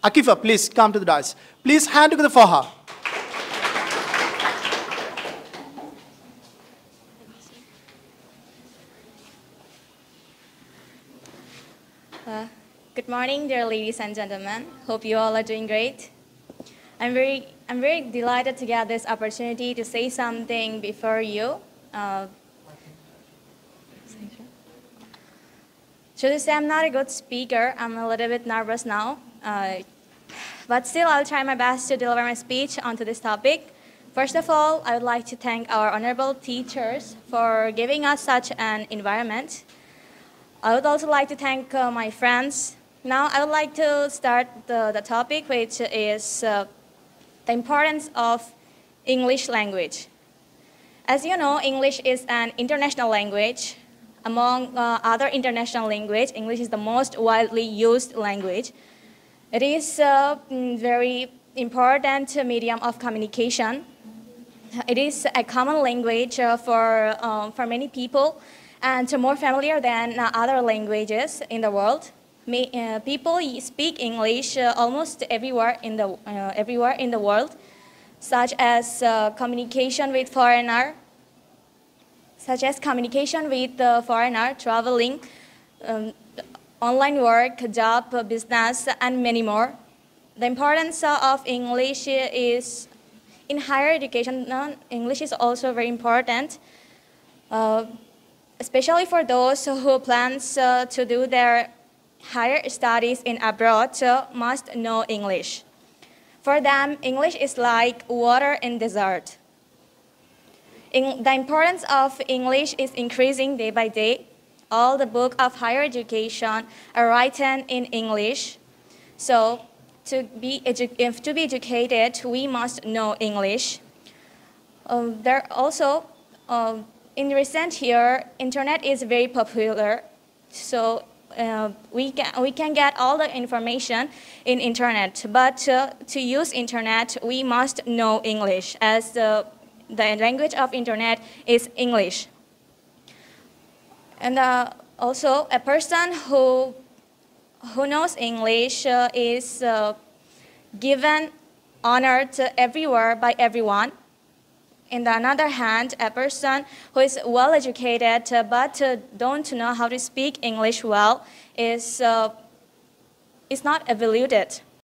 Akifa, please come to the dais. Please hand together for her. Good morning, dear ladies and gentlemen. Hope you all are doing great. I'm very delighted to get this opportunity to say something before you. Should I say I'm not a good speaker? I'm a little bit nervous now. But still, I'll try my best to deliver my speech onto this topic. First of all, I would like to thank our honorable teachers for giving us such an environment. I would also like to thank my friends. Now, I would like to start the topic, which is the importance of English language. As you know, English is an international language. Among other international languages, English is the most widely used language. It is a very important medium of communication. It is a common language for many people and more familiar than other languages in the world. People speak English almost everywhere in the world, such as communication with foreigner, traveling, online work, job, business, and many more. The importance of English is in higher education. English is also very important, especially for those who plans to do their higher studies in abroad, must know English. For them, English is like water in desert. The importance of English is increasing day by day. All the books of higher education are written in English. So to be educated, we must know English. In recent year, internet is very popular. So we can get all the information in internet. But to use internet, we must know English, as the language of internet is English. And also, a person who knows English is given honor everywhere by everyone. On the other hand, a person who is well educated but don't know how to speak English well is not evaluated.